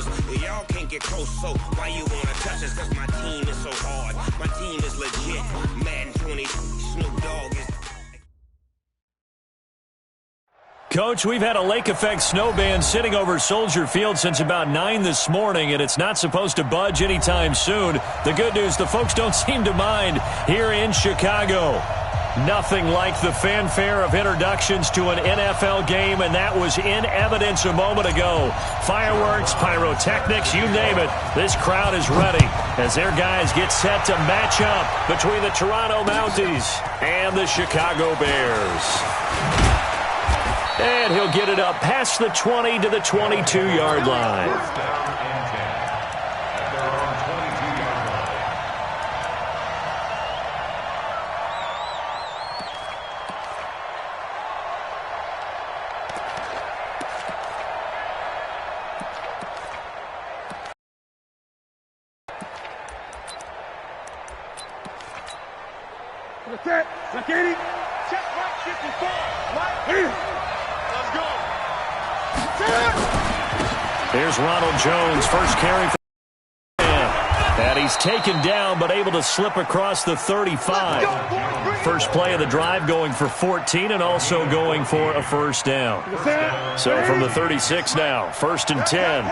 brothers. Y'all can't get close, so why you wanna touch us? Cause my team is so hard. My team is legit. Madden 20, Snoop Dogg is... Coach, we've had a lake effect snow band sitting over Soldier Field since about 9 this morning, and it's not supposed to budge anytime soon. The good news, the folks don't seem to mind here in Chicago. Nothing like the fanfare of introductions to an NFL game, and that was in evidence a moment ago. Fireworks, pyrotechnics, you name it. This crowd is ready as their guys get set to match up between the Toronto Mounties and the Chicago Bears. And he'll get it up past the 20 to the 22-yard line. Here's Ronald Jones, first carry for and he's taken down but able to slip across the 35. First play of the drive going for 14 and also going for a first down. So from the 36 now, 1st and 10.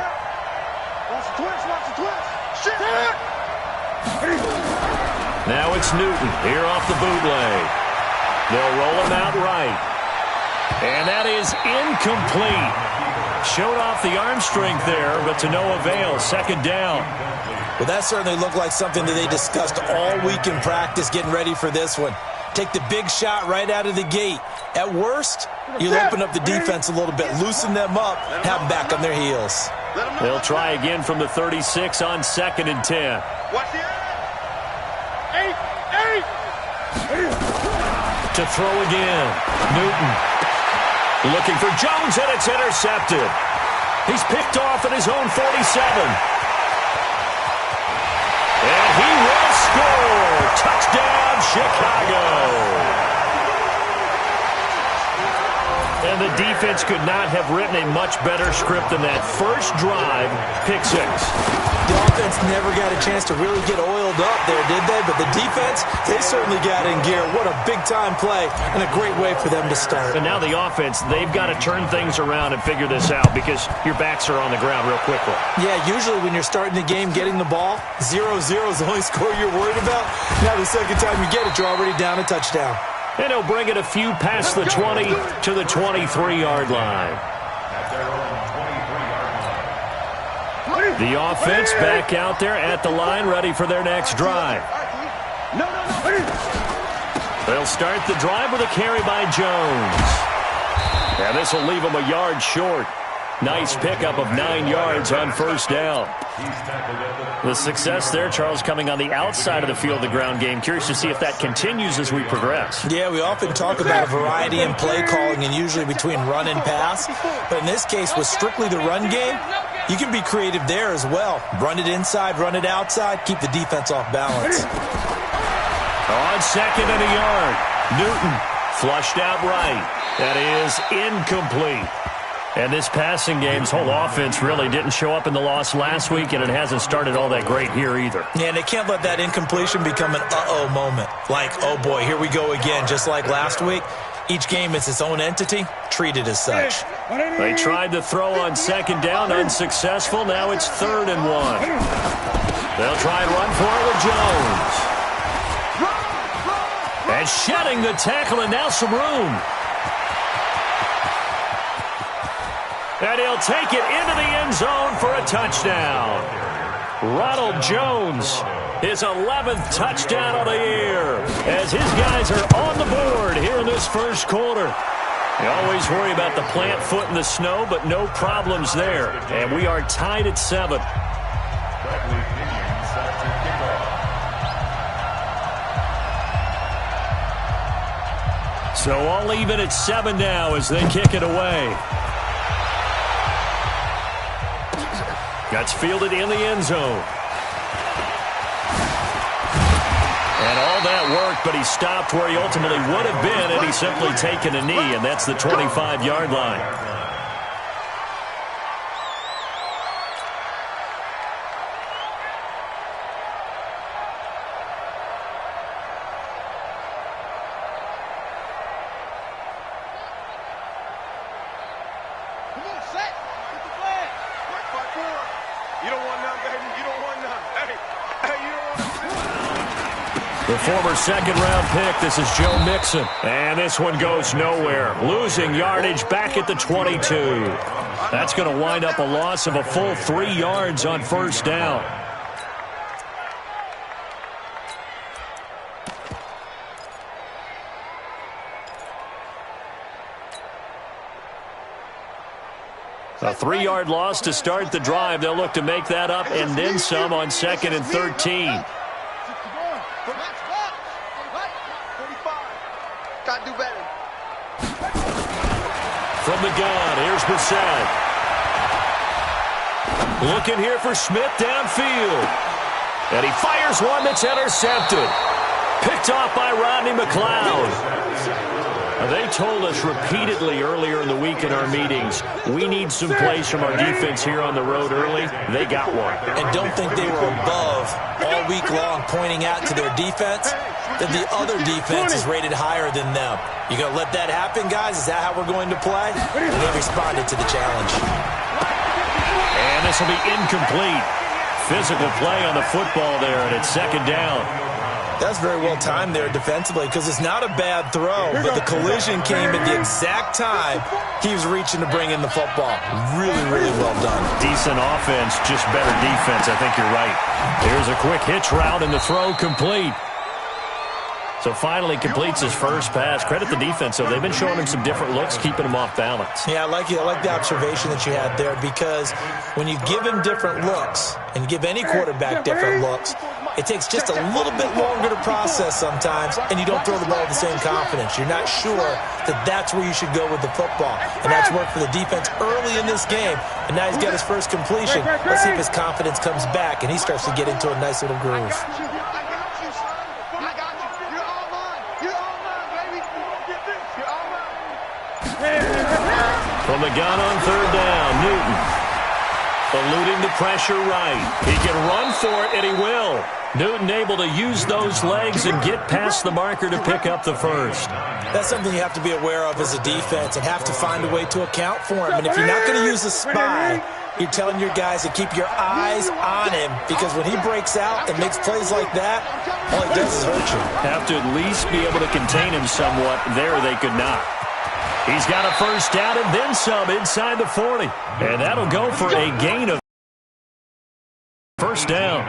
Now it's Newton here off the bootleg. They'll roll him out right. And that is incomplete. Showed off the arm strength there, but to no avail. 2nd down. Well, that certainly looked like something that they discussed all week in practice getting ready for this one. Take the big shot right out of the gate. At worst, you'll open up the defense a little bit, loosen them up, have them back on their heels. They'll try again from the 36 on 2nd and 10. Watch the eight. To throw again. Newton. Looking for Jones, and it's intercepted. He's picked off at his own 47. And he will score. Touchdown, Chicago. And the defense could not have written a much better script than that. First drive, pick 6. The offense never got a chance to really get oiled up there, did they? But the defense, they certainly got in gear. What a big-time play and a great way for them to start. And now the offense, they've got to turn things around and figure this out because your backs are on the ground real quickly. Yeah, usually when you're starting the game getting the ball, 0-0 is the only score you're worried about. Now the second time you get it, you're already down a touchdown. And he'll bring it a few past the 20 to the 23-yard line. The offense back out there at the line, ready for their next drive. They'll start the drive with a carry by Jones. And this will leave them a yard short. Nice pickup of 9 yards on first down. The success there, Charles, coming on the outside of the field, the ground game. Curious to see if that continues as we progress. Yeah, we often talk about a variety in play calling and usually between run and pass. But in this case, with strictly the run game, you can be creative there as well. Run it inside, run it outside, keep the defense off balance. On 2nd and a yard, Newton flushed out right. That is incomplete. And this passing game's whole offense really didn't show up in the loss last week, and it hasn't started all that great here either. Yeah, and they can't let that incompletion become an uh-oh moment. Like, oh boy, here we go again, just like last week. Each game is its own entity, treated as such. They tried to throw on 2nd down, unsuccessful. Now it's 3rd and 1. They'll try and run for it with Jones. And shedding the tackle, and now some room. And he'll take it into the end zone for a touchdown. Ronald Jones, his 11th touchdown of the year, as his guys are on the board here in this first quarter. You always worry about the plant foot in the snow, but no problems there. And we are tied at 7. So all even at 7 now as they kick it away. That's fielded in the end zone. And all that worked, but he stopped where he ultimately would have been, and he's simply taken a knee, and that's the 25-yard line. The former second-round pick, this is Joe Mixon. And this one goes nowhere. Losing yardage back at the 22. That's going to wind up a loss of a full 3 yards on first down. A 3-yard loss to start the drive. They'll look to make that up and then some on 2nd and 13. From the gun, here's Brissett. Looking here for Smith downfield. And he fires one that's intercepted. Picked off by Rodney McLeod. They told us repeatedly earlier in the week in our meetings, we need some plays from our defense here on the road early. They got one. And don't think they were above all week long pointing out to their defense that the other defense is rated higher than them. You going to let that happen, guys? Is that how we're going to play? And they responded to the challenge. And this will be incomplete. Physical play on the football there, and it's 2nd down. That's very well timed there defensively because it's not a bad throw, but the collision came at the exact time he was reaching to bring in the football. Really, really well done. Decent offense, just better defense. I think you're right. Here's a quick hitch route and the throw complete. So finally completes his first pass. Credit the defense, though. They've been showing him some different looks, keeping him off balance. Yeah, I like the observation that you had there because when you give him different looks and give any quarterback different looks, it takes just a little bit longer to process sometimes, and you don't throw the ball with the same confidence. You're not sure that that's where you should go with the football, and that's worked for the defense early in this game, and now he's got his first completion. Let's see if his confidence comes back, and he starts to get into a nice little groove. From the gun on 3rd down, Newton. Eluding the pressure right. He can run for it, and he will. Newton able to use those legs and get past the marker to pick up the first. That's something you have to be aware of as a defense and have to find a way to account for him. And if you're not going to use a spy, you're telling your guys to keep your eyes on him because when he breaks out and makes plays like that, all he does is hurt you. Have to at least be able to contain him somewhat. There they could not. He's got a first down and then some inside the 40. And that'll go for a gain of first down.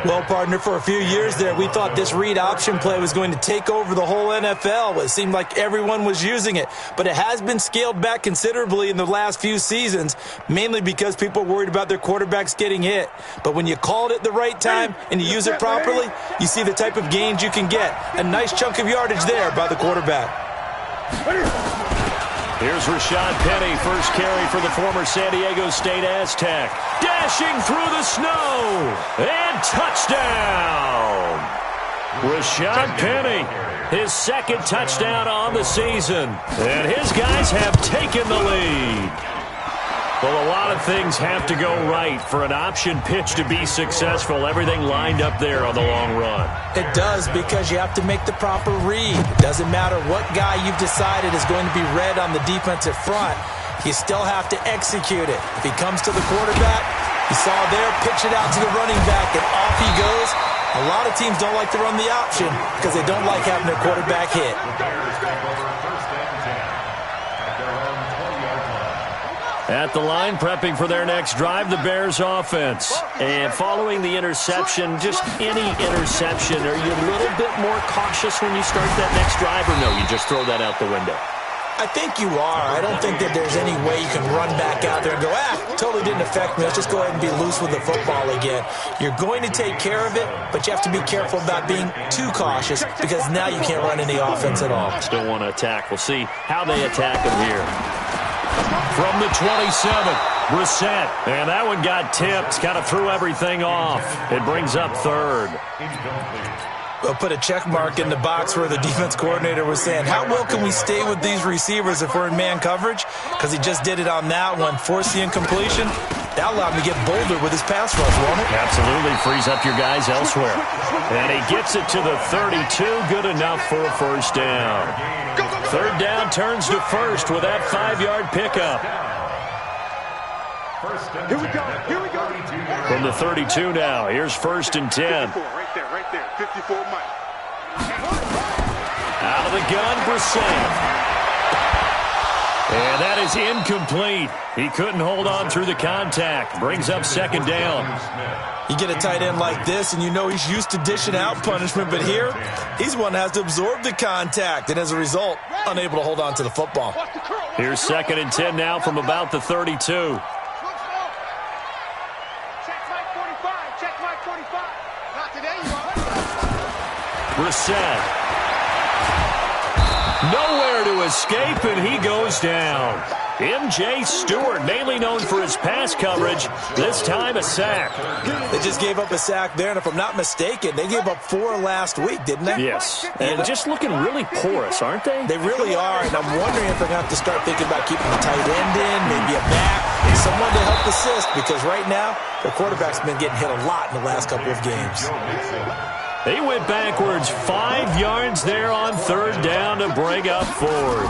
Well, partner, for a few years there, we thought this read option play was going to take over the whole NFL. It seemed like everyone was using it. But it has been scaled back considerably in the last few seasons, mainly because people are worried about their quarterbacks getting hit. But when you call it at the right time and you use it properly, you see the type of gains you can get. A nice chunk of yardage there by the quarterback. Here's Rashad Penny, first carry for the former San Diego State Aztec. Dashing through the snow, and touchdown! Rashad Penny, his 2nd touchdown on the season, and his guys have taken the lead. Well, a lot of things have to go right for an option pitch to be successful. Everything lined up there on the long run. It does because you have to make the proper read. It doesn't matter what guy you've decided is going to be read on the defensive front. You still have to execute it. If he comes to the quarterback, you saw there, pitch it out to the running back, and off he goes. A lot of teams don't like to run the option because they don't like having their quarterback hit. At the line, prepping for their next drive, the Bears offense. And following the interception, just any interception, are you a little bit more cautious when you start that next drive, or no, you just throw that out the window? I think you are. I don't think that there's any way you can run back out there and go, totally didn't affect me. Let's just go ahead and be loose with the football again. You're going to take care of it, but you have to be careful about being too cautious because now you can't run any offense at all. Still want to attack. We'll see how they attack him here. From the 27, Brissett. And that one got tipped. Kind of threw everything off. It brings up 3rd. We'll put a check mark in the box where the defense coordinator was saying, how well can we stay with these receivers if we're in man coverage? Because he just did it on that one. Force the incompletion. That allowed him to get bolder with his pass rush, won't it? Absolutely. Frees up your guys elsewhere. And he gets it to the 32. Good enough for a first down. 3rd down turns to 1st with that 5-yard pickup. Here we go. Here we go. From the 32 now. Here's 1st and 10. Right there. 54 Mike. Out of the gun, Brissett. And that is incomplete. He couldn't hold on through the contact. Brings up second down. You get a tight end like this, and you know he's used to dishing out punishment, but here, he's one that has to absorb the contact, and as a result, unable to hold on to the football. Here's 2nd and 10 now from about the 32. Check Mike 45. Check Mike 45. Not today, you are. Brissett. Nowhere to escape, and he goes down. M.J. Stewart, mainly known for his pass coverage, this time a sack. They just gave up a sack there, and if I'm not mistaken, they gave up 4 last week, didn't they? Yes, and just looking really porous, aren't they? They really are, and I'm wondering if they're going to have to start thinking about keeping the tight end in, maybe a back, someone to help assist, because right now, their quarterback's been getting hit a lot in the last couple of games. He went backwards 5 yards there on 3rd down to bring up 4th.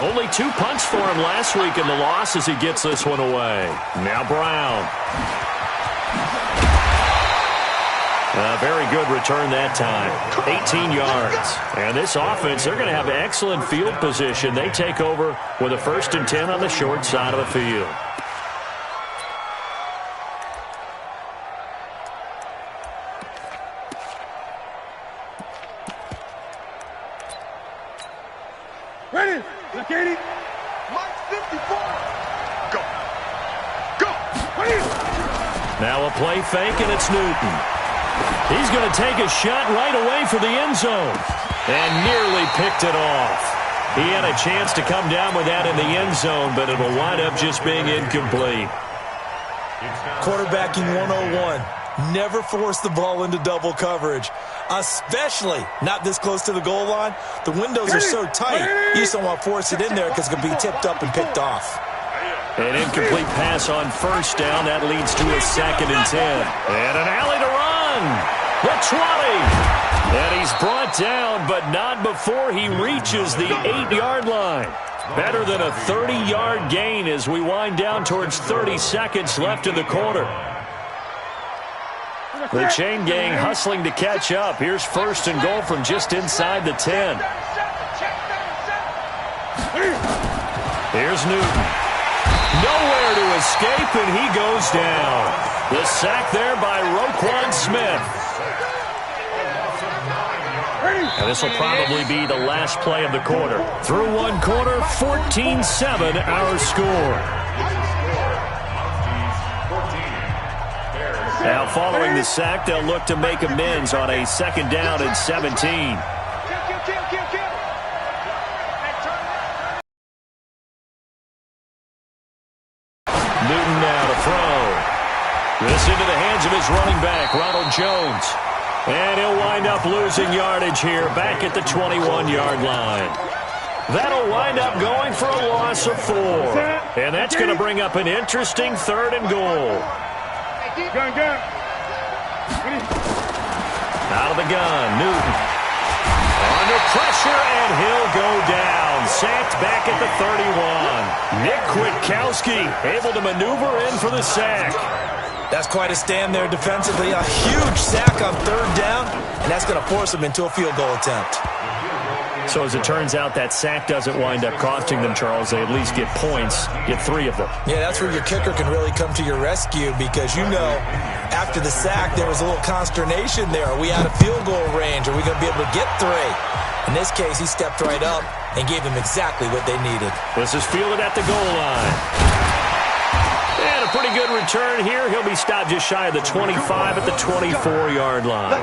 Only 2 punts for him last week in the loss as he gets this one away. Now Brown. A very good return that time. 18 yards. And this offense, they're going to have excellent field position. They take over with a 1st and 10 on the short side of the field. Ready? Look at it. Mike 54. Go. Go. Ready? Now a play fake, and it's Newton. He's going to take a shot right away for the end zone. And nearly picked it off. He had a chance to come down with that in the end zone, but it'll wind up just being incomplete. Quarterbacking 101. Never force the ball into double coverage, especially not this close to the goal line. The windows are so tight, you just don't want to force it in there because it can be tipped up and picked off. An incomplete pass on 1st down. That leads to a 2nd and 10. And an alley to run. The 20. And he's brought down, but not before he reaches the 8-yard line. Better than a 30-yard gain as we wind down towards 30 seconds left in the quarter. The chain gang hustling to catch up. Here's 1st and goal from just inside the 10. Here's Newton. Nowhere to escape, and he goes down. The sack there by Roquan Smith. And this will probably be the last play of the quarter. Through one quarter, 14-7 our score. Now following the sack, they'll look to make amends on a 2nd down and 17. Newton now to throw. This into the hands of his running back, Ronald Jones. And he'll wind up losing yardage here back at the 21-yard line. That'll wind up going for a loss of 4. And that's going to bring up an interesting 3rd and goal. Out of the gun, Newton. Under pressure, and he'll go down. Sacked back at the 31. Nick Kwiatkowski able to maneuver in for the sack. That's quite a stand there defensively. A huge sack on 3rd down, and that's going to force him into a field goal attempt. So as it turns out, that sack doesn't wind up costing them, Charles. They at least get points, get 3 of them. Yeah, that's where your kicker can really come to your rescue because, you know, after the sack, there was a little consternation there. Are we out of field goal range? Are we going to be able to get 3? In this case, he stepped right up and gave them exactly what they needed. This is fielded at the goal line. And a pretty good return here. He'll be stopped just shy of the 25 at the 24-yard line.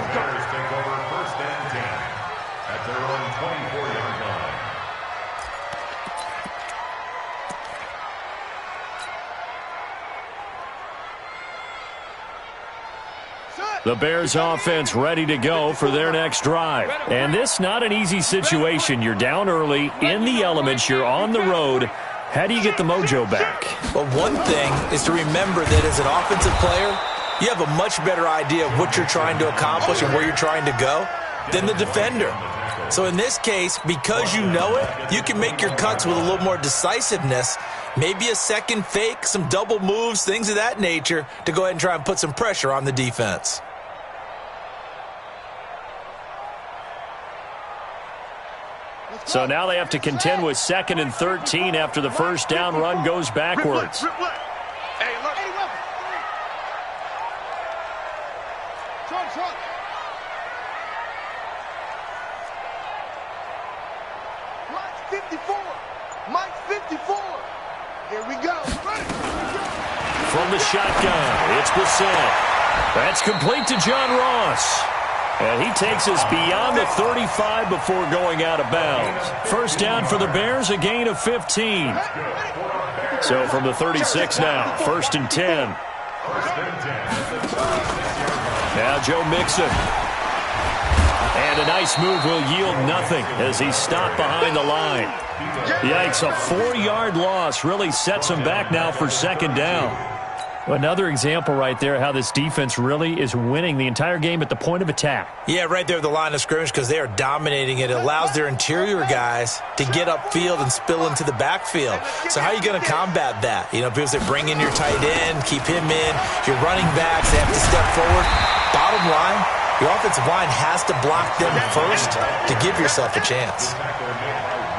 The Bears offense ready to go for their next drive. And this not an easy situation. You're down early, in the elements, you're on the road. How do you get the mojo back? Well, one thing is to remember that as an offensive player, you have a much better idea of what you're trying to accomplish and where you're trying to go than the defender. So in this case, because you know it, you can make your cuts with a little more decisiveness, maybe a second fake, some double moves, things of that nature, to go ahead and try and put some pressure on the defense. So now they have to contend with 2nd and 13 after the first down run goes backwards. Hey, look. Trump. Mike's 54. Mike's 54. Here we go. From the shotgun, it's Bissett. That's complete to John Ross. And he takes us beyond the 35 before going out of bounds. First down for the Bears, a gain of 15. So from the 36 now, 1st and 10. Now Joe Mixon. And a nice move will yield nothing as he's stopped behind the line. Yikes, a 4-yard loss really sets him back now for 2nd down. Another example right there how this defense really is winning the entire game at the point of attack. Yeah, right there at the line of scrimmage because they are dominating it. It allows their interior guys to get upfield and spill into the backfield. So how are you going to combat that? You know, because they bring in your tight end, keep him in. Your running backs, they have to step forward. Bottom line, your offensive line has to block them first to give yourself a chance.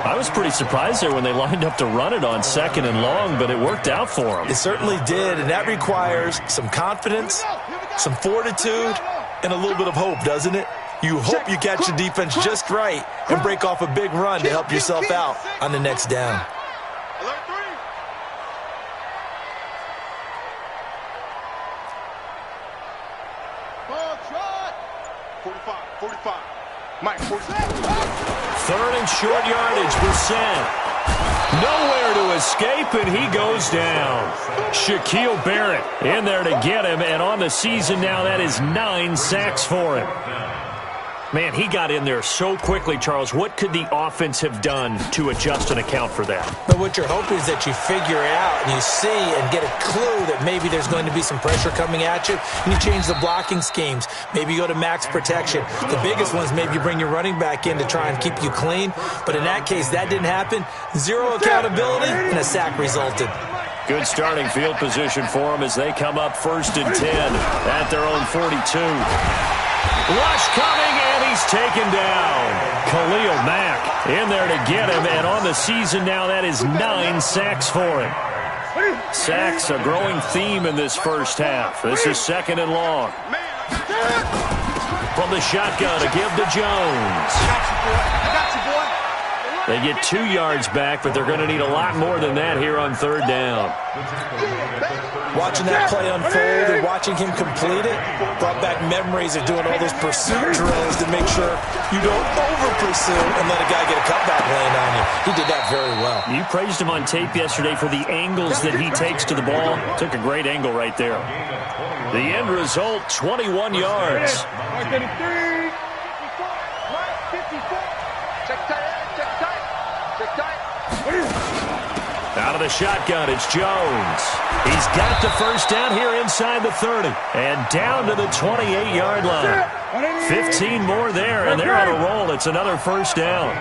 I was pretty surprised there when they lined up to run it on 2nd and long, but it worked out for them. It certainly did, and that requires some confidence, some fortitude, and a little bit of hope, doesn't it? You hope you catch the defense just right and break off a big run to help yourself out on the next down. Alert 3. Ball trot. 45. Mike, 45. 3rd and short yardage, Bissett. Nowhere to escape, and he goes down. Shaquille Barrett in there to get him, and on the season now, that is 9 sacks for him. Man, he got in there so quickly, Charles. What could the offense have done to adjust and account for that? But what you're hoping is that you figure it out and you see and get a clue that maybe there's going to be some pressure coming at you, and you change the blocking schemes. Maybe you go to max protection. The biggest one is maybe you bring your running back in to try and keep you clean. But in that case, that didn't happen. 0 accountability, and a sack resulted. Good starting field position for them as they come up 1st and 10 at their own 42. Rush coming, and he's taken down. Khalil Mack in there to get him, and on the season now, that is 9 sacks for him. Sacks, a growing theme in this first half. This is 2nd and long. From the shotgun to give to Jones. They get 2 yards back, but they're going to need a lot more than that here on 3rd down. Watching that play unfold and watching him complete it brought back memories of doing all those pursuit drills to make sure you don't over-pursue and let a guy get a cutback land on you. He did that very well. You praised him on tape yesterday for the angles that he takes to the ball. Took a great angle right there. The end result, 21 yards. 53. 54. Check tight. Out of the shotgun, it's Jones. He's got the first down here inside the 30. And down to the 28-yard line. 15 more there, and they're on a roll. It's another first down.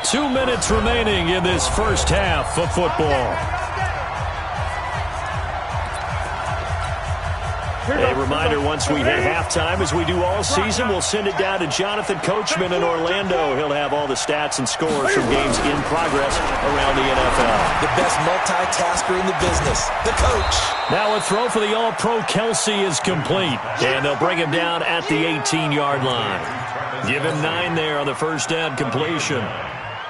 2 minutes remaining in this first half of football. A reminder, once we hit halftime, as we do all season, we'll send it down to Jonathan Coachman in Orlando. He'll have all the stats and scores from games in progress around the NFL. The best multitasker in the business, the coach. Now a throw for the All-Pro Kelsey is complete, and they'll bring him down at the 18-yard line. Give him 9 there on the first down completion.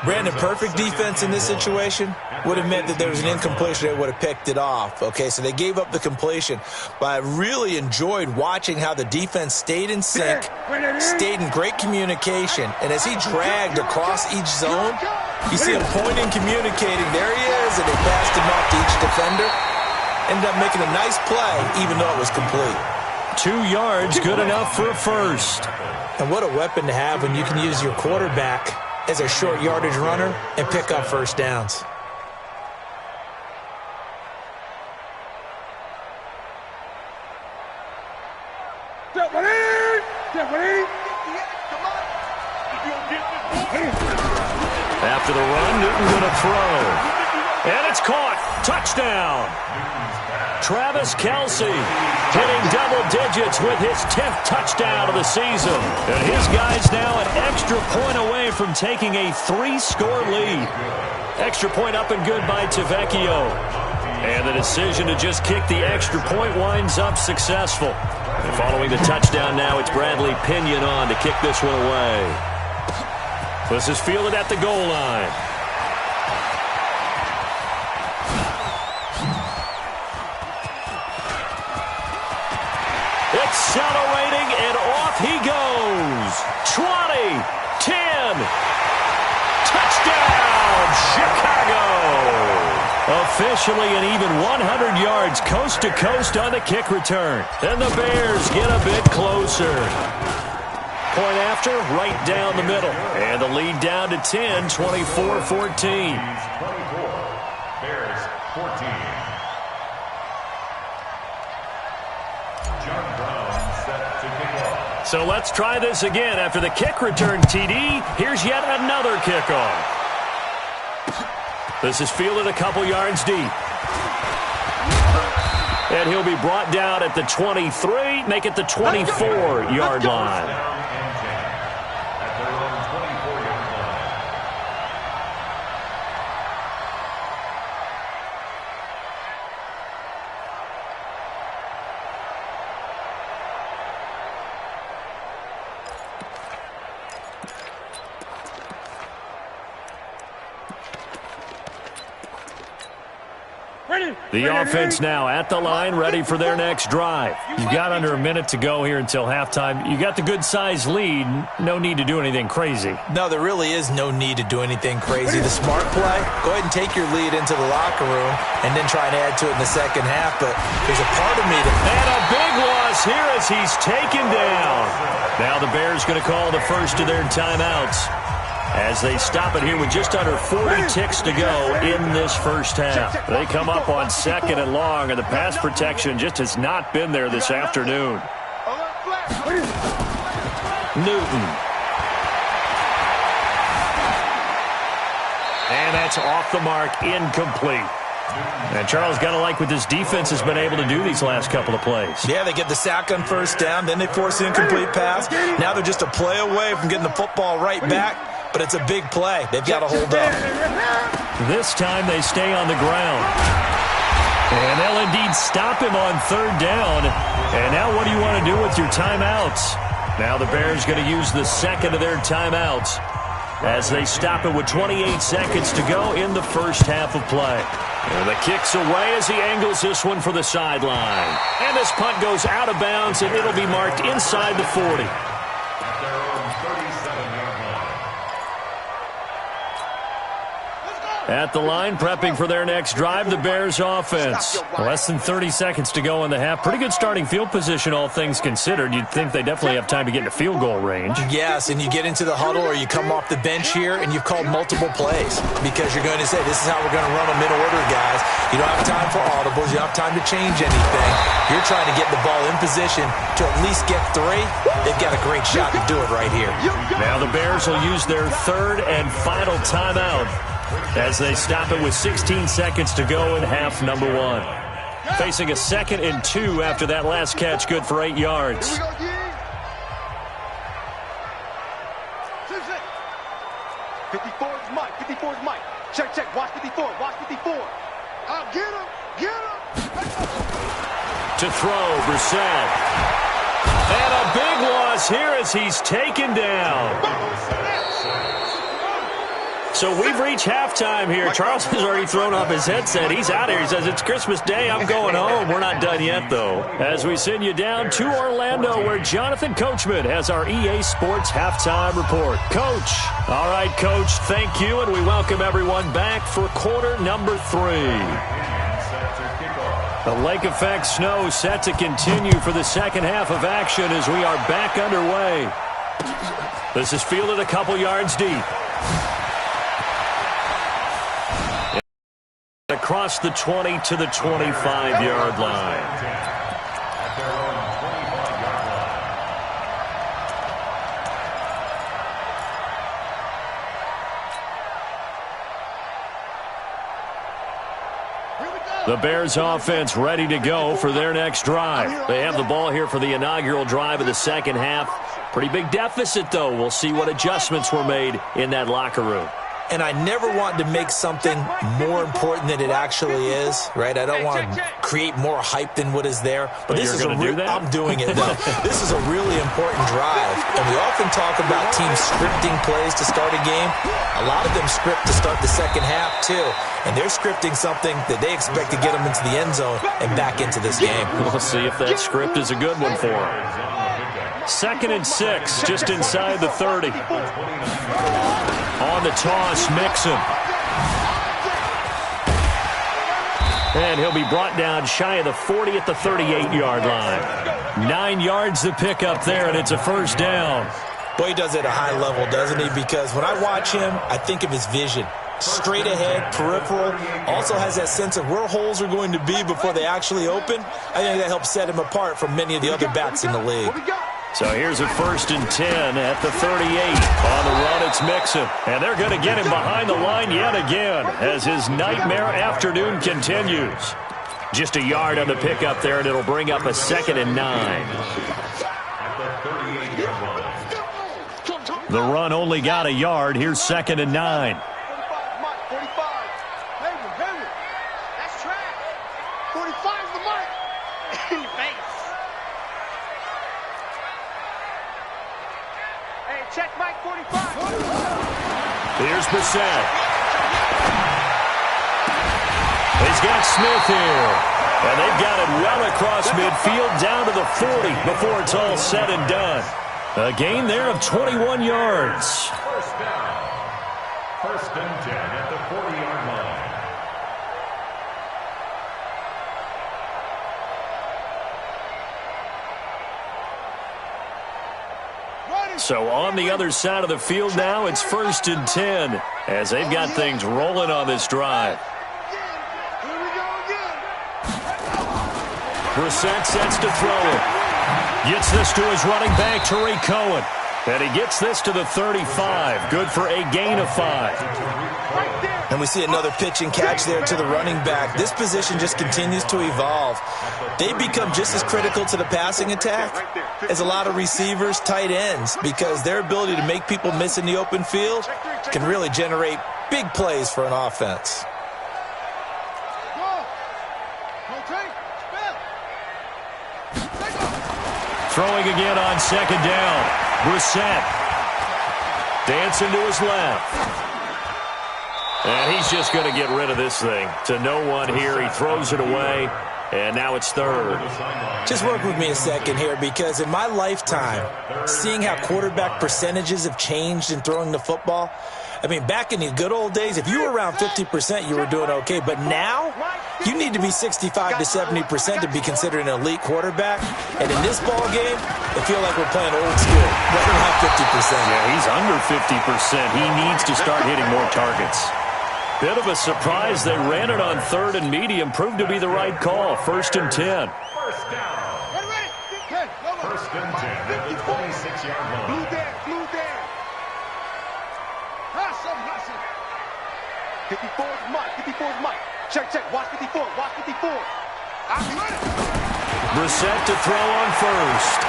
Brandon, perfect defense in this situation would have meant that there was an incompletion that would have picked it off. Okay, so they gave up the completion. But I really enjoyed watching how the defense stayed in sync, stayed in great communication. And as he dragged across each zone, you see him pointing, communicating. There he is, and they passed him off to each defender. Ended up making a nice play, even though it was complete. 2 yards, good enough for a first. And what a weapon to have when you can use your quarterback as a short yardage runner and pick up first downs. After the run, Newton going to throw. And it's caught. Touchdown. Travis Kelce hitting double digits with his 10th touchdown of the season. And his guys now an extra point away from taking a 3-score lead. Extra point up and good by Tavecchio. And the decision to just kick the extra point winds up successful. And following the touchdown now, it's Bradley Pinion on to kick this one away. This is fielded at the goal line. Accelerating, and off he goes. 20, 10, touchdown, Chicago! Officially an even 100 yards coast to coast on the kick return. And the Bears get a bit closer. Point after, right down the middle. And the lead down to 10, 24-14. 24, Bears 14. So let's try this again. After the kick return, TD, here's yet another kickoff. This is fielded a couple yards deep. And he'll be brought down at the 23, make it the 24-yard line. The offense now at the line, ready for their next drive. You've got under a minute to go here until halftime. You got the good-sized lead. No need to do anything crazy. No, there really is no need to do anything crazy. The smart play, go ahead and take your lead into the locker room and then try and add to it in the second half. But there's a part of me that... And a big loss here as he's taken down. Now the Bears going to call the first of their timeouts as they stop it here with just under 40 ticks to go in this first half. They come up on 2nd and long, and the pass protection just has not been there this afternoon. Newton. And that's off the mark, incomplete. And Charles got to like what this defense has been able to do these last couple of plays. Yeah, they get the sack on first down, then they force the incomplete pass. Now they're just a play away from getting the football right back. But it's a big play. They've got to hold up. This time they stay on the ground. And they'll indeed stop him on 3rd down. And now what do you want to do with your timeouts? Now the Bears going to use the second of their timeouts as they stop it with 28 seconds to go in the first half of play. And the kick's away as he angles this one for the sideline. And this punt goes out of bounds, and it'll be marked inside the 40. At the line, prepping for their next drive, the Bears offense. Less than 30 seconds to go in the half. Pretty good starting field position, all things considered. You'd think they definitely have time to get into field goal range. Yes, and you get into the huddle or you come off the bench here and you've called multiple plays because you're going to say, this is how we're going to run them in order, guys. You don't have time for audibles. You don't have time to change anything. You're trying to get the ball in position to at least get 3. They've got a great shot to do it right here. Now the Bears will use their 3rd and final timeout as they stop it with 16 seconds to go in half number 1. Facing a 2nd and 2 after that last catch, good for 8 yards. 54 is Mike. 54 is Mike. Check, check. Watch 54. Watch 54. Get him. Get him. To throw, Brissett. And a big loss here as he's taken down. So we've reached halftime here. Charles has already thrown off his headset. He's out here. He says, it's Christmas Day. I'm going home. We're not done yet, though. As we send you down to Orlando, where Jonathan Coachman has our EA Sports halftime report. Coach. All right, Coach, thank you, and we welcome everyone back for quarter number 3. The lake effect snow set to continue for the second half of action as we are back underway. This is fielded a couple yards deep. Across the 20 to the 25-yard line. The Bears offense ready to go for their next drive. They have the ball here for the inaugural drive of the second half. Pretty big deficit, though. We'll see what adjustments were made in that locker room. And I never want to make something more important than it actually is, right? I don't want to create more hype than what is there. But this is I'm doing it, though. This is a really important drive. And we often talk about teams scripting plays to start a game. A lot of them script to start the second half, too. And they're scripting something that they expect to get them into the end zone and back into this game. We'll see if that script is a good one for them. 2nd and 6, just inside the 30. On the toss, Mixon. And he'll be brought down shy of the 40 at the 38-yard line. 9 yards to pick up there, and it's a first down. Boy, he does it at a high level, doesn't he? Because when I watch him, I think of his vision. Straight ahead, peripheral, also has that sense of where holes are going to be before they actually open. I think that helps set him apart from many of the other backs in the league. So here's a 1st and 10 at the 38. On the run, it's Mixon. And they're going to get him behind the line yet again as his nightmare afternoon continues. Just a yard on the pickup there, and it'll bring up a 2nd and 9. The run only got a yard. Here's 2nd and 9. 45. Henry. That's track. 45's the mark. In your face. Hey, check Mike 45. Here's Brissett. He's got Smith here. And they've got it well across midfield down to the 40 before it's all said and done. A gain there of 21 yards. First down. 1st and 10 at the 40-yard line. So on the other side of the field now, it's 1st and 10 as they've got things rolling on this drive. Brissett sets to throw it. Gets this to his running back, Tariq Cohen. And he gets this to the 35. Good for a gain of 5. And we see another pitch and catch there to the running back. This position just continues to evolve. They become just as critical to the passing attack as a lot of receivers, tight ends, because their ability to make people miss in the open field can really generate big plays for an offense. Throwing again on 2nd down. Brissett. Dancing to his left. And he's just going to get rid of this thing. To no one here. He throws it away. And now it's 3rd. Just work with me a second here, because in my lifetime, seeing how quarterback percentages have changed in throwing the football, I mean, back in the good old days, if you were around 50%, you were doing okay. But now, you need to be 65 to 70% to be considered an elite quarterback. And in this ball game, I feel like we're playing old school. We're going to have 50%. Yeah, he's under 50%. He needs to start hitting more targets. Bit of a surprise. They ran it on 3rd and medium. Proved to be the right call. 1st and 10. First down. 1st and 10 at the 26-yard line. Blue down. Hustle. 54's Mike. Check. Watch 54. I'll be ready. Brissett to throw on 1st.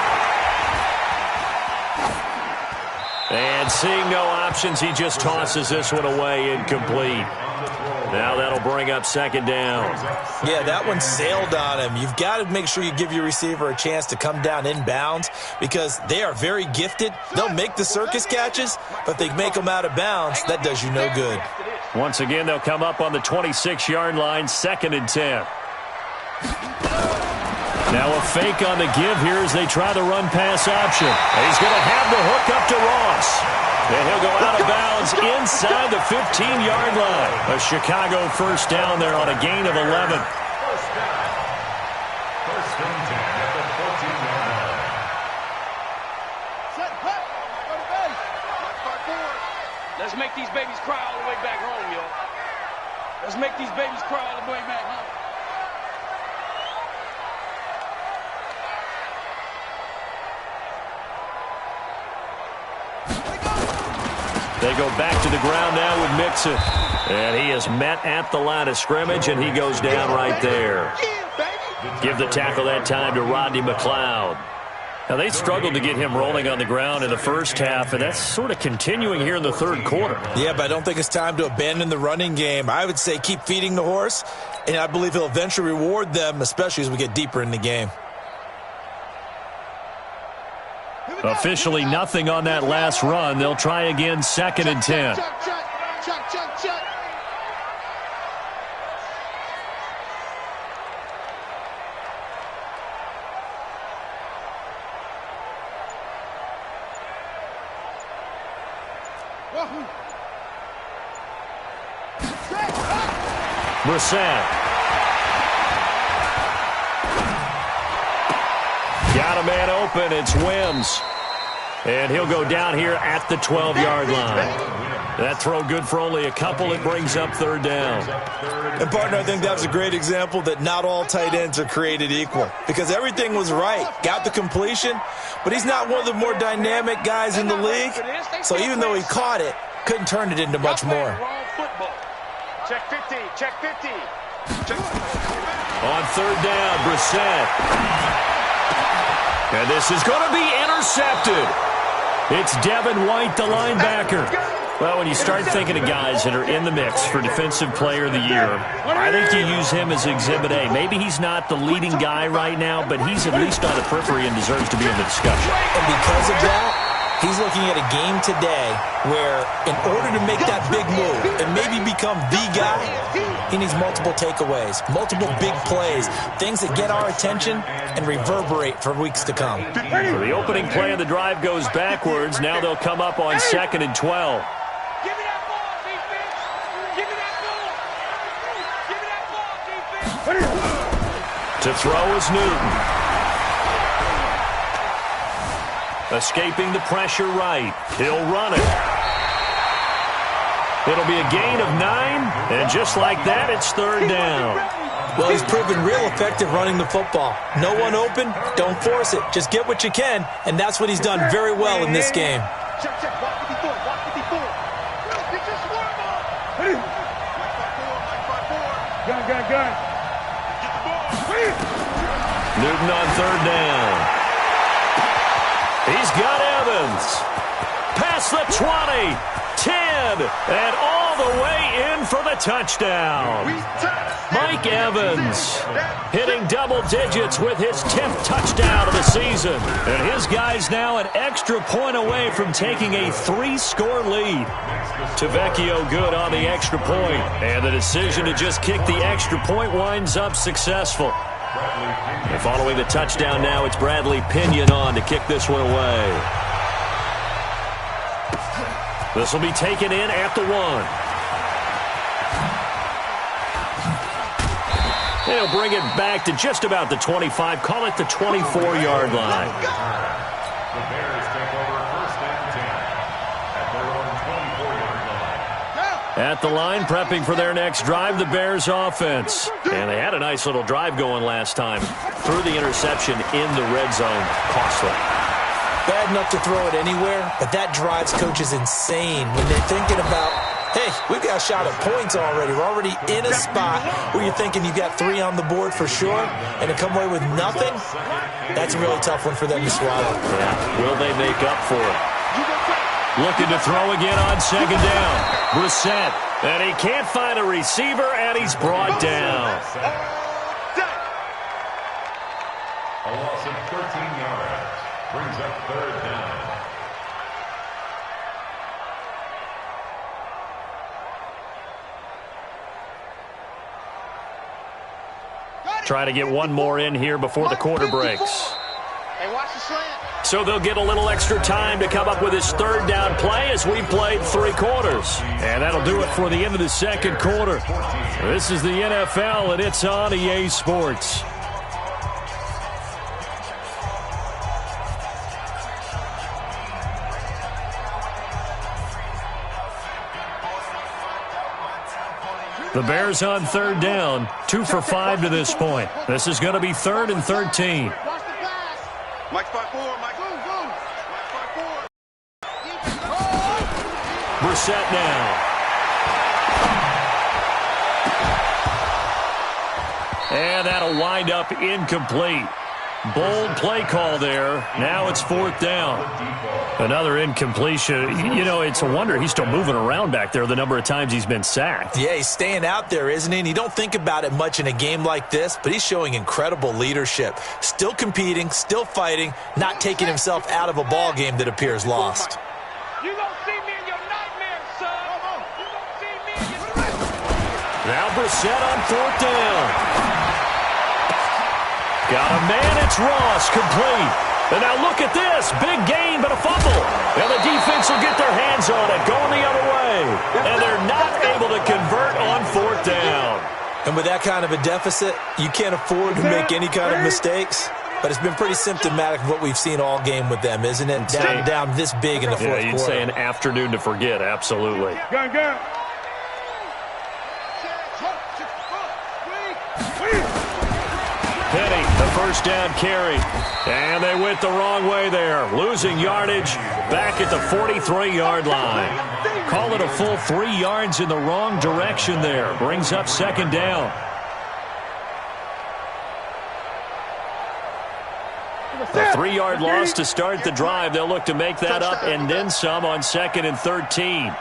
And seeing no options, he just tosses this one away incomplete. Now that'll bring up 2nd down. Yeah, that one sailed on him. You've got to make sure you give your receiver a chance to come down inbounds, because they are very gifted. They'll make the circus catches, but if they make them out of bounds, that does you no good. Once again, they'll come up on the 26-yard line, 2nd and 10. Now a fake on the give here as they try the run-pass option. And he's going to have the hook up to Ross. And he'll go out of bounds inside the 15-yard line. A Chicago first down there on a gain of 11. First down. 1st and 10 at the 14-yard line. Let's make these babies cry all the way back home, yo. Let's make these babies cry all the way back home. They go back to the ground now with Mixon. And he is met at the line of scrimmage, and he goes down right there. Give the tackle that time to Rodney McLeod. Now, they struggled to get him rolling on the ground in the first half, and that's sort of continuing here in the third quarter. Yeah, but I don't think it's time to abandon the running game. I would say keep feeding the horse, and I believe he'll eventually reward them, especially as we get deeper in the game. Officially nothing on that last run. They'll try again, 2nd and 10. Chuck. Brissett. Got a man open. It's Wims. And he'll go down here at the 12-yard line. That throw good for only a couple. It brings up 3rd down. And, partner, I think that was a great example that not all tight ends are created equal. Because everything was right. Got the completion, but he's not one of the more dynamic guys in the league. So even though he caught it, couldn't turn it into much more. Check 50. On 3rd down, Brissett. And this is going to be intercepted. It's Devin White, the linebacker. Well, when you start thinking of guys that are in the mix for Defensive Player of the Year, I think you use him as Exhibit A. Maybe he's not the leading guy right now, but he's at least on the periphery and deserves to be in the discussion. And because of that, he's looking at a game today where in order to make that big move and maybe become the guy, he needs multiple takeaways, multiple big plays, things that get our attention and reverberate for weeks to come. The opening play of the drive goes backwards. Now they'll come up on 2nd and 12. Give me that ball, defense. Give me that ball. Give me that ball, defense. To throw is Newton. Escaping the pressure right. He'll run it. It'll be a gain of 9, and just like that, it's 3rd down. Well, he's proven real effective running the football. No one open, don't force it. Just get what you can, and that's what he's done very well in this game. Check. Watch 54. Get your swarm on. Mike 5-4. Gun. Get the ball. Newton on 3rd down. He's got Evans. Past the 20, 10, and all the way in for the touchdown. Mike Evans hitting double digits with his 10th touchdown of the season. And his guys now an extra point away from taking a 3-score lead. Tavecchio good on the extra point. And the decision to just kick the extra point winds up successful. And following the touchdown now, it's Bradley Pinion on to kick this one away. This will be taken in at the 1. He'll bring it back to just about the 25. Call it the 24-yard line. The Bears take over 1st and 10 at their own 24-yard line. At the line, prepping for their next drive, the Bears offense. And they had a nice little drive going last time. Threw the interception in the red zone. Costly. Bad enough to throw it anywhere, but that drives coaches insane when they're thinking about, hey, we've got a shot at points already. We're already in a spot where you're thinking you've got 3 on the board for sure, and to come away with nothing, that's a really tough one for them to swallow. Yeah. Will they make up for it? Looking to throw again on 2nd down. Brissett, and he can't find a receiver, and he's brought down. A loss of 13 yards brings up 3rd down. Try to get one more in here before the quarter breaks. Hey, watch the slant. So they'll get a little extra time to come up with his 3rd down play as we've played 3 quarters. And that'll do it for the end of the 2nd quarter. This is the NFL, and it's on EA Sports. The Bears on 3rd down, 2 for 5 to this point. This is going to be 3rd and 13. Watch the pass. Mike 5-4. Mike. Mike 5-4. Brissett now. And that'll wind up incomplete. Bold play call there. Now it's 4th down. Another incompletion. You know, it's a wonder he's still moving around back there the number of times he's been sacked. Yeah, he's staying out there, isn't he? And you don't think about it much in a game like this, but he's showing incredible leadership. Still competing, still fighting, not taking himself out of a ball game that appears lost. You gonna see me in your nightmares, son. You gonna see me in your nightmares. Now Brissett on 4th down. Got a man, it's Ross, complete. And now look at this, big gain, but a fumble. And the defense will get their hands on it, going the other way. And they're not able to convert on 4th down. And with that kind of a deficit, you can't afford to make any kind of mistakes. But it's been pretty symptomatic of what we've seen all game with them, isn't it? Down this big in the fourth quarter. You'd say an afternoon to forget, absolutely. Gun. Penny, the first down carry. And they went the wrong way there. Losing yardage back at the 43-yard line. Call it a full 3 yards in the wrong direction there. Brings up 2nd down. A 3-yard loss to start the drive. They'll look to make that up and then some on 2nd and 13.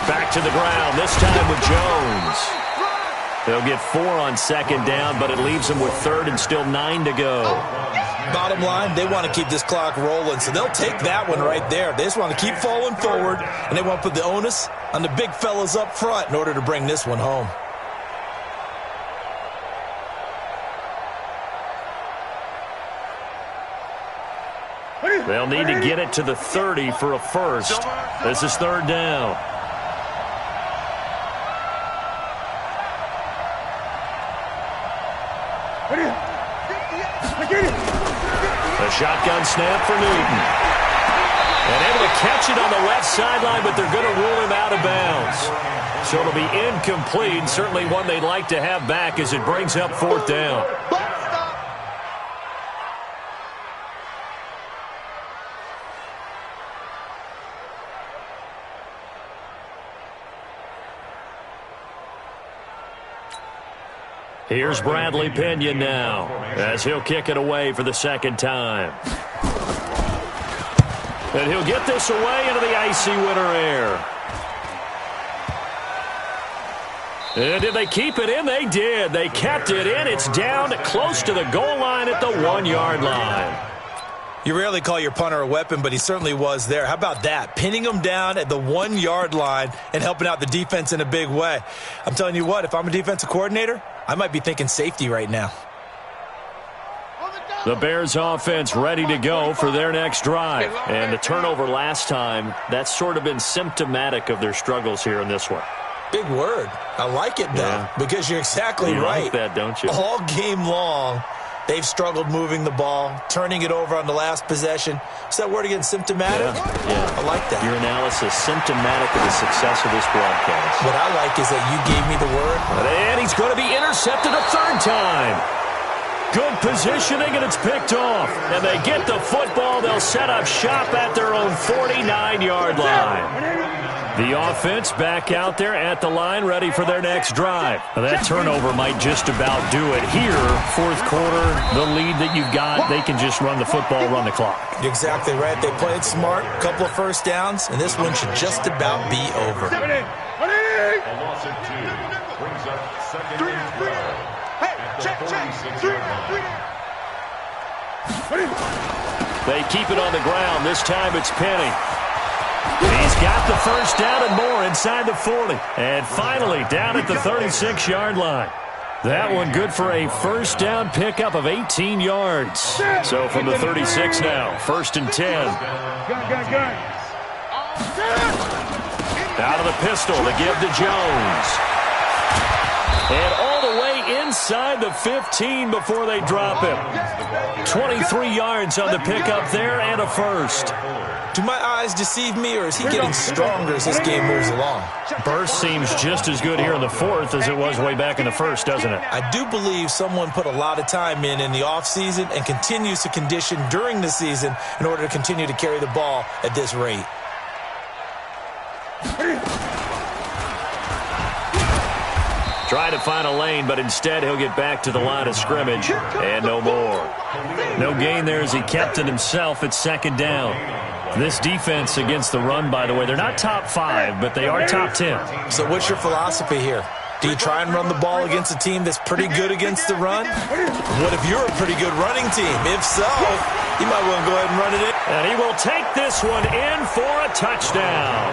Back to the ground, this time with Jones. They'll get 4 on 2nd down, but it leaves them with 3rd and still 9 to go. Bottom line, they want to keep this clock rolling, so they'll take that one right there. They just want to keep falling forward, and they want to put the onus on the big fellas up front in order to bring this one home. They'll need to get it to the 30 for a first. This is 3rd down. A shotgun snap for Newton. And able to catch it on the left sideline, but they're going to rule him out of bounds. So it'll be incomplete. Certainly one they'd like to have back as it brings up 4th down. Here's Bradley Pinion now as he'll kick it away for the 2nd time. And he'll get this away into the icy winter air. And did they keep it in? They did. They kept it in. It's down close to the goal line at the 1-yard line. You rarely call your punter a weapon, but he certainly was there. How about that? Pinning him down at the 1-yard line and helping out the defense in a big way. I'm telling you what, if I'm a defensive coordinator, I might be thinking safety right now. The Bears offense ready to go for their next drive. And the turnover last time, that's sort of been symptomatic of their struggles here in this one. Big word. I like it, though, because you're exactly right. Like that, don't you? All game long, they've struggled moving the ball, turning it over on the last possession. Is that word again, symptomatic? Yeah. I like that. Your analysis, symptomatic of the success of this broadcast. What I like is that you gave me the word. And he's going to be intercepted a 3rd time. Good positioning, and it's picked off. And they get the football. They'll set up shop at their own 49-yard line. The offense back out there at the line, ready for their next drive. Now that turnover might just about do it. Here, 4th quarter, the lead that you've got, they can just run the football, run the clock. You're exactly right. They played smart, a couple of first downs, and this one should just about be over. A loss of 2 brings up 2nd and 12. They keep it on the ground. This time it's Penny. He's got the first down and more inside the 40. And finally down at the 36-yard line. That one good for a first down pickup of 18 yards. So from the 36 now, 1st and 10. Out of the pistol to give to Jones. And all the way inside the 15 before they drop him. 23 yards on the pickup there and a first. Do my eyes deceive me, or is he getting stronger as this game moves along? Burst seems just as good here in the fourth as it was way back in the first, doesn't it? I do believe someone put a lot of time in the offseason and continues to condition during the season in order to continue to carry the ball at this rate. Try to find a lane, but instead he'll get back to the line of scrimmage, and no more. No gain there as he kept it himself at second down. This defense against the run, by the way, they're not top 5, but they are top 10. So what's your philosophy here? Do you try and run the ball against a team that's pretty good against the run? What if you're a pretty good running team? If so, you might want to go ahead and run it in. And he will take this one in for a touchdown.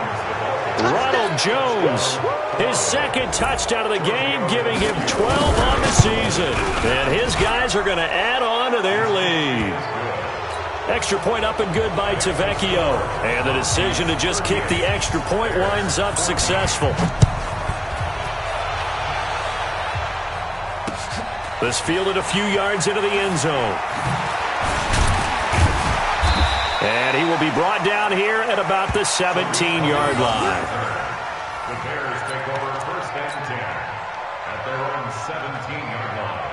Ronald Jones, his second touchdown of the game, giving him 12 on the season. And his guys are going to add on to their lead. Extra point up and good by Tavecchio. And the decision to just kick the extra point winds up successful. This fielded a few yards into the end zone. And he will be brought down here at about the 17-yard line. The Bears take over first and 10 at their own 17-yard line.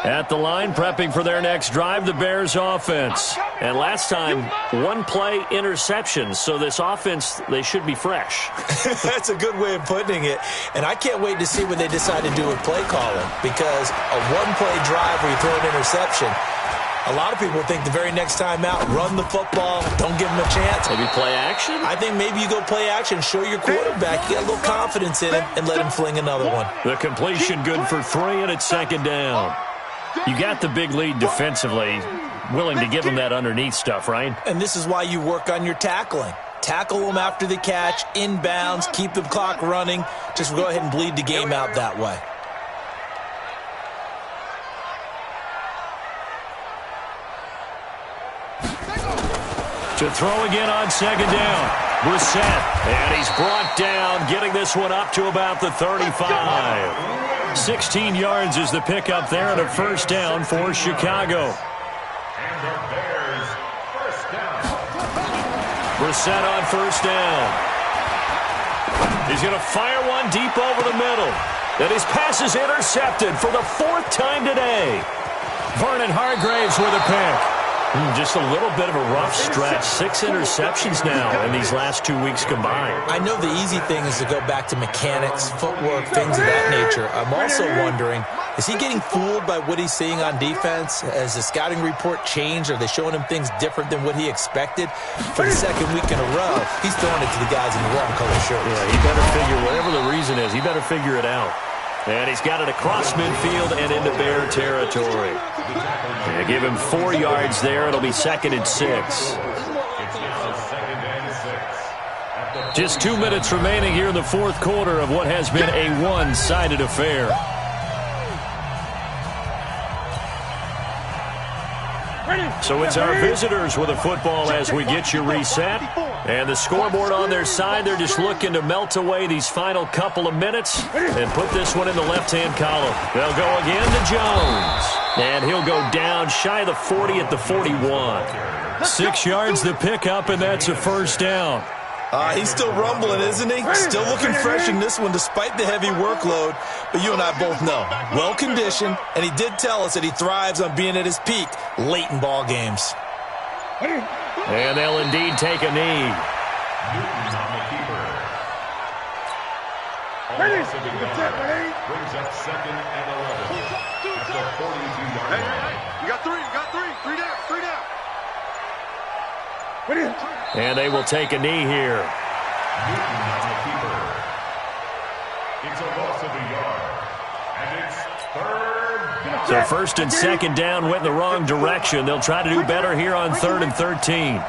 At the line, prepping for their next drive, the Bears offense. And last time, one play interception. So this offense, they should be fresh. That's a good way of putting it. And I can't wait to see what they decide to do with play calling. Because a one-play drive where you throw an interception, a lot of people think the very next time out, run the football, don't give them a chance. Maybe play action? I think maybe you go play action, show your quarterback, you got a little confidence in him, and let him fling another one. The completion good for 3, and it's second down. You got the big lead defensively, willing to give them that underneath stuff, right? And this is why you work on your tackling. Tackle them after the catch, inbounds, keep the clock running. Just go ahead and bleed the game out that way. To throw again on second down. Brissett, and he's brought down, getting this one up to about the 35. 16 yards is the pickup there and a first down for Chicago. And the Bears first down. Brissett on first down. He's going to fire one deep over the middle. And his pass is intercepted for the 4th time today. Vernon Hargraves with a pick. Just a little bit of a rough stretch. 6 interceptions now in these last 2 weeks combined. I know the easy thing is to go back to mechanics, footwork, things of that nature. I'm also wondering, is he getting fooled by what he's seeing on defense? Has the scouting report changed? Are they showing him things different than what he expected? For the second week in a row, he's throwing it to the guys in the wrong color shirts. Yeah, he better figure, whatever the reason is, he better figure it out. And he's got it across midfield and into Bear territory. Yeah, give him 4 yards there. It'll be 2nd and 6. Just 2 minutes remaining here in the fourth quarter of what has been a one-sided affair. So it's our visitors with a football as we get you reset. And the scoreboard on their side, they're just looking to melt away these final couple of minutes and put this one in the left-hand column. They'll go again to Jones. And he'll go down shy of the 40 at the 41. 6 yards the pickup, and that's a first down. He's still rumbling, isn't he? Still looking fresh in this one despite the heavy workload. But you and I both know, well-conditioned, and he did tell us that he thrives on being at his peak late in ball games. And they'll indeed take a knee. Newton's on the keeper. Brings up 2nd and 11 at the 42-yard line. You got 3, you got 3. 3 down, 3 down. And they will take a knee here. Newton on the keeper. It's a loss of a yard. And it's 3rd down. So 1st and 2nd down went in the wrong direction. They'll try to do better here on 3rd and 13.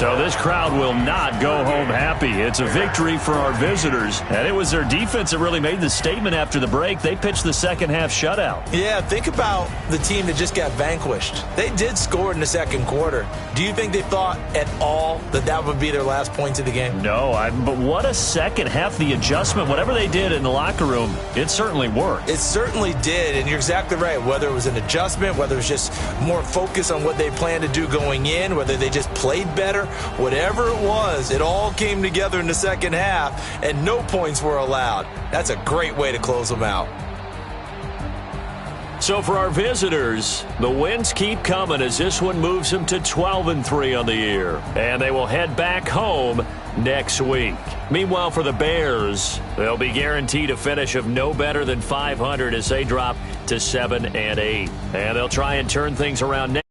So this crowd will not go home happy. It's a victory for our visitors. And it was their defense that really made the statement after the break. They pitched the second-half shutout. Yeah, think about the team that just got vanquished. They did score in the second quarter. Do you think they thought at all that that would be their last points of the game? No, but what a second half. The adjustment, whatever they did in the locker room, it certainly worked. It certainly did, and you're exactly right. Whether it was an adjustment, whether it was just more focus on what they planned to do going in, whether they just played better, whatever it was, it all came together in the second half, and no points were allowed. That's a great way to close them out. So for our visitors, the wins keep coming as this one moves them to 12-3 on the year. And they will head back home next week. Meanwhile, for the Bears, they'll be guaranteed a finish of no better than 500 as they drop to 7-8. And they'll try and turn things around next.